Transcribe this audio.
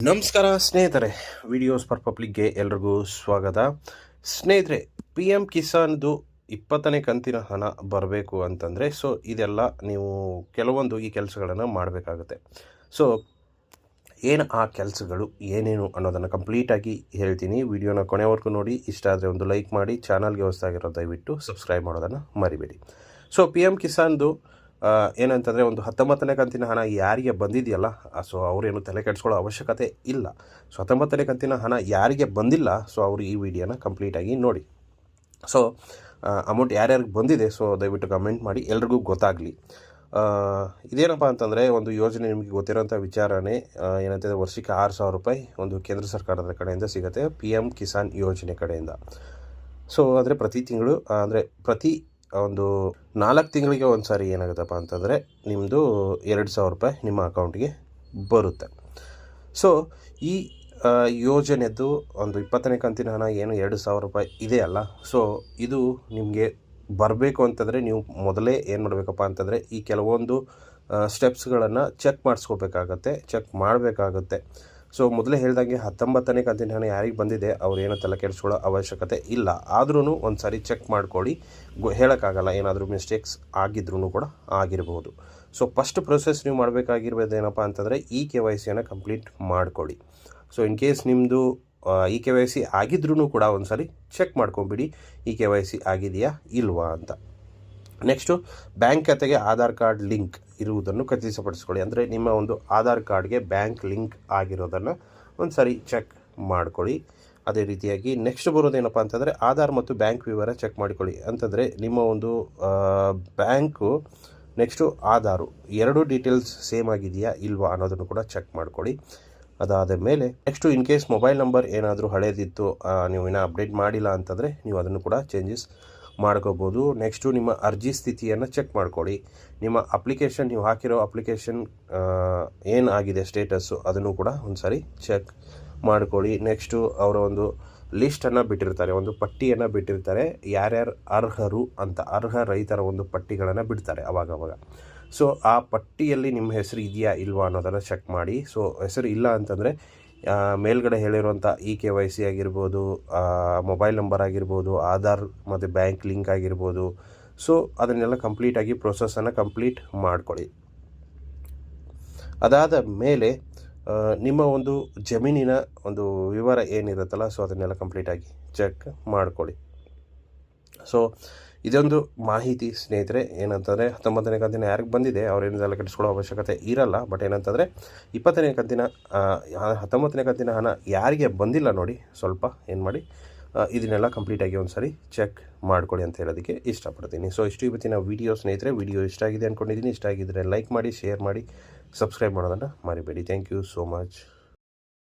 ನಮಸ್ಕಾರ ಸ್ನೇಹಿತರೆ, videos for ಪಬ್ಲಿಕ್ಗೆ ಎಲ್ರಿಗೂ ಸ್ವಾಗತ. ಸ್ನೇಹಿತರೆ, ಪಿ ಎಮ್ ಕಿಸಾನ್ದು 20ನೇ ಕಂತಿನ ಹಣ ಬರಬೇಕು ಅಂತಂದರೆ ಇದೆಲ್ಲ ನೀವು ಕೆಲವೊಂದು ಈ ಕೆಲಸಗಳನ್ನು ಮಾಡಬೇಕಾಗುತ್ತೆ. ಏನು ಆ ಕೆಲಸಗಳು ಏನೇನು ಅನ್ನೋದನ್ನು ಕಂಪ್ಲೀಟಾಗಿ ಹೇಳ್ತೀನಿ. ವಿಡಿಯೋನ ಕೊನೆವರೆಗೂ ನೋಡಿ. ಇಷ್ಟ ಆದರೆ ಒಂದು ಲೈಕ್ ಮಾಡಿ, ಚಾನಲ್ಗೆ ಹೊಸದಾಗಿರೋ ದಯವಿಟ್ಟು ಸಬ್ಸ್ಕ್ರೈಬ್ ಮಾಡೋದನ್ನು ಮರಿಬೇಡಿ. ಪಿ ಎಮ್ ಕಿಸಾನ್ದು ಏನಂತಂದರೆ ಒಂದು 19ನೇ ಕಂತಿನ ಹಣ ಯಾರಿಗೆ ಬಂದಿದೆಯಲ್ಲ, ಅವರೇನು ತಲೆ ಕೆಡಿಸ್ಕೊಳ್ಳೋ ಅವಶ್ಯಕತೆ ಇಲ್ಲ. 19ನೇ ಕಂತಿನ ಹಣ ಯಾರಿಗೆ ಬಂದಿಲ್ಲ ಅವರು ಈ ವಿಡಿಯೋನ ಕಂಪ್ಲೀಟಾಗಿ ನೋಡಿ. ಅಮೌಂಟ್ ಯಾರ್ಯಾರಿಗೆ ಬಂದಿದೆ ದಯವಿಟ್ಟು ಕಮೆಂಟ್ ಮಾಡಿ, ಎಲ್ರಿಗೂ ಗೊತ್ತಾಗಲಿ. ಇದೇನಪ್ಪ ಅಂತಂದರೆ, ಒಂದು ಯೋಜನೆ ನಿಮಗೆ ಗೊತ್ತಿರೋಂಥ ವಿಚಾರನೇ. ಏನಂತಂದರೆ, ವರ್ಷಕ್ಕೆ 6,000 ರೂಪಾಯಿ ಒಂದು ಕೇಂದ್ರ ಸರ್ಕಾರದ ಕಡೆಯಿಂದ ಸಿಗುತ್ತೆ, ಪಿ ಎಮ್ ಕಿಸಾನ್ ಯೋಜನೆ ಕಡೆಯಿಂದ. ಅಂದರೆ ಪ್ರತಿ ತಿಂಗಳು, ಅಂದರೆ ಪ್ರತಿ ಒಂದು 4 ತಿಂಗಳಿಗೆ ಒಂದು ಸಾರಿ ಏನಾಗುತ್ತಪ್ಪ ಅಂತಂದರೆ ನಿಮ್ಮದು 2,000 ರೂಪಾಯಿ ನಿಮ್ಮ ಅಕೌಂಟ್ಗೆ ಬರುತ್ತೆ. ಈ ಯೋಜನೆದು ಒಂದು 20ನೇ ಕಂತಿನ ಹಣ ಏನು 2,000 ರೂಪಾಯಿ ಇದೆಯಲ್ಲ, ಇದು ನಿಮಗೆ ಬರಬೇಕು ಅಂತಂದರೆ ನೀವು ಮೊದಲೇ ಏನು ಮಾಡಬೇಕಪ್ಪ ಅಂತಂದರೆ ಈ ಕೆಲವೊಂದು ಸ್ಟೆಪ್ಸ್ಗಳನ್ನು ಚೆಕ್ ಮಾಡಬೇಕಾಗತ್ತೆ. ಮೊದಲೇ ಹೇಳ್ದಂಗೆ 19ನೇ ಕಂತಿನ ಹಣ ಯಾರಿಗೆ ಬಂದಿದೆ ಏನೋ ತಲೆ ಕೆಡಿಸ್ಕೊಳ್ಳೋ ಅವಶ್ಯಕತೆ ಇಲ್ಲ. ಆದ್ರೂ ಒಂದು ಸಾರಿ ಚೆಕ್ ಮಾಡ್ಕೊಳ್ಳಿ. ಹೇಳೋಕ್ಕಾಗಲ್ಲ, ಏನಾದರೂ ಮಿಸ್ಟೇಕ್ಸ್ ಆಗಿದ್ರೂ ಕೂಡ ಆಗಿರ್ಬೋದು. ಫಸ್ಟ್ ಪ್ರೊಸೆಸ್ ನೀವು ಮಾಡಬೇಕಾಗಿರೋದೇನಪ್ಪ ಅಂತಂದರೆ KYCಯನ್ನು ಕಂಪ್ಲೀಟ್ ಮಾಡ್ಕೊಳ್ಳಿ. ಇನ್ ಕೇಸ್ ನಿಮ್ಮದು KYC ಆಗಿದ್ರೂ ಕೂಡ ಒಂದು ಸಾರಿ ಚೆಕ್ ಮಾಡ್ಕೊಂಬಿಡಿ, KYC ಆಗಿದೆಯಾ ಇಲ್ವಾ ಅಂತ. ನೆಕ್ಸ್ಟು, ಬ್ಯಾಂಕ್ ಖಾತೆಗೆ ಆಧಾರ್ ಕಾರ್ಡ್ ಲಿಂಕ್ ಇರುವುದನ್ನು ಖಚಿತಪಡಿಸ್ಕೊಳ್ಳಿ. ಅಂದರೆ ನಿಮ್ಮ ಒಂದು ಆಧಾರ್ ಕಾರ್ಡ್ಗೆ ಬ್ಯಾಂಕ್ ಲಿಂಕ್ ಆಗಿರೋದನ್ನು ಒಂದು ಸಾರಿ ಚೆಕ್ ಮಾಡ್ಕೊಳ್ಳಿ. ಅದೇ ರೀತಿಯಾಗಿ ನೆಕ್ಸ್ಟ್ ಬರೋದೇನಪ್ಪ ಅಂತಂದರೆ, ಆಧಾರ್ ಮತ್ತು ಬ್ಯಾಂಕ್ ವಿವರ ಚೆಕ್ ಮಾಡಿಕೊಳ್ಳಿ. ಅಂತಂದರೆ ನಿಮ್ಮ ಒಂದು ಬ್ಯಾಂಕು ನೆಕ್ಸ್ಟು ಆಧಾರು ಎರಡು ಡೀಟೇಲ್ಸ್ ಸೇಮ್ ಆಗಿದೆಯಾ ಇಲ್ವಾ ಅನ್ನೋದನ್ನು ಕೂಡ ಚೆಕ್ ಮಾಡ್ಕೊಳ್ಳಿ. ಅದಾದ ಮೇಲೆ next, in case mobile number ಏನಾದರೂ ಹಳೇದಿತ್ತು, ನೀವು ಇನ್ನೂ ಅಪ್ಡೇಟ್ ಮಾಡಿಲ್ಲ ಅಂತಂದರೆ ನೀವು ಅದನ್ನು ಕೂಡ ಚೇಂಜಸ್ ಮಾಡ್ಕೋಬೋದು. ನೆಕ್ಸ್ಟು, ನಿಮ್ಮ ಅರ್ಜಿ ಸ್ಥಿತಿಯನ್ನು ಚೆಕ್ ಮಾಡ್ಕೊಳ್ಳಿ. ನಿಮ್ಮ ಅಪ್ಲಿಕೇಶನ್, ನೀವು ಹಾಕಿರೋ ಅಪ್ಲಿಕೇಶನ್ ಏನಾಗಿದೆ ಸ್ಟೇಟಸ್ಸು, ಅದನ್ನು ಕೂಡ ಒಂದು ಸಾರಿ ಚೆಕ್ ಮಾಡ್ಕೊಳ್ಳಿ. ನೆಕ್ಸ್ಟು, ಅವರ ಒಂದು ಲಿಸ್ಟನ್ನು ಬಿಟ್ಟಿರ್ತಾರೆ, ಒಂದು ಪಟ್ಟಿಯನ್ನು ಬಿಟ್ಟಿರ್ತಾರೆ, ಯಾರ್ಯಾರು ಅರ್ಹರು ಅಂತ, ಅರ್ಹ ರೈತರ ಒಂದು ಪಟ್ಟಿಗಳನ್ನು ಬಿಡ್ತಾರೆ ಅವಾಗವಾಗ. ಆ ಪಟ್ಟಿಯಲ್ಲಿ ನಿಮ್ಮ ಹೆಸರು ಇದೆಯಾ ಇಲ್ವಾ ಅನ್ನೋದನ್ನು ಚೆಕ್ ಮಾಡಿ. ಹೆಸರು ಇಲ್ಲ ಅಂತಂದರೆ ಮೇಲ್ಗಡೆ ಹೇಳಿರುವಂಥ KYC ಆಗಿರ್ಬೋದು, ಮೊಬೈಲ್ ನಂಬರ್ ಆಗಿರ್ಬೋದು, ಆಧಾರ್ ಮತ್ತು ಬ್ಯಾಂಕ್ ಲಿಂಕ್ ಆಗಿರ್ಬೋದು, ಅದನ್ನೆಲ್ಲ ಕಂಪ್ಲೀಟಾಗಿ ಪ್ರೊಸೆಸನ್ನು ಕಂಪ್ಲೀಟ್ ಮಾಡ್ಕೊಳ್ಳಿ. ಅದಾದ ಮೇಲೆ ನಿಮ್ಮ ಒಂದು ಜಮೀನಿನ ಒಂದು ವಿವರ ಏನಿರುತ್ತಲ್ಲ, ಅದನ್ನೆಲ್ಲ ಕಂಪ್ಲೀಟಾಗಿ ಚೆಕ್ ಮಾಡ್ಕೊಳ್ಳಿ. ಇದೊಂದು ಮಾಹಿತಿ ಸ್ನೇಹಿತರೆ. ಏನಂತಂದರೆ, 19ನೇ ಕಂತಿನ ಯಾರಿಗೆ ಬಂದಿದೆ ಅವರೇನೆಲ್ಲ ಕೆಡಿಸ್ಕೊಳ್ಳೋ ಅವಶ್ಯಕತೆ ಇರಲ್ಲ. ಬಟ್ ಏನಂತಂದರೆ 19ನೇ ಕಂತಿನ ಹಣ ಯಾರಿಗೆ ಬಂದಿಲ್ಲ ನೋಡಿ, ಸ್ವಲ್ಪ ಏನು ಮಾಡಿ ಇದನ್ನೆಲ್ಲ ಕಂಪ್ಲೀಟಾಗಿ ಒಂದು ಸಾರಿ ಚೆಕ್ ಮಾಡ್ಕೊಳ್ಳಿ ಅಂತ ಹೇಳೋದಕ್ಕೆ ಇಷ್ಟಪಡ್ತೀನಿ. ಇಷ್ಟು ಇವತ್ತಿನ ವಿಡಿಯೋ ಸ್ನೇಹಿತರೆ. ವಿಡಿಯೋ ಇಷ್ಟ ಆಗಿದೆ ಅಂದ್ಕೊಂಡಿದ್ದೀನಿ. ಇಷ್ಟ ಆಗಿದ್ದರೆ ಲೈಕ್ ಮಾಡಿ, ಶೇರ್ ಮಾಡಿ, ಸಬ್ಸ್ಕ್ರೈಬ್ ಮಾಡೋದನ್ನು ಮರಿಬೇಡಿ. Thank you so much.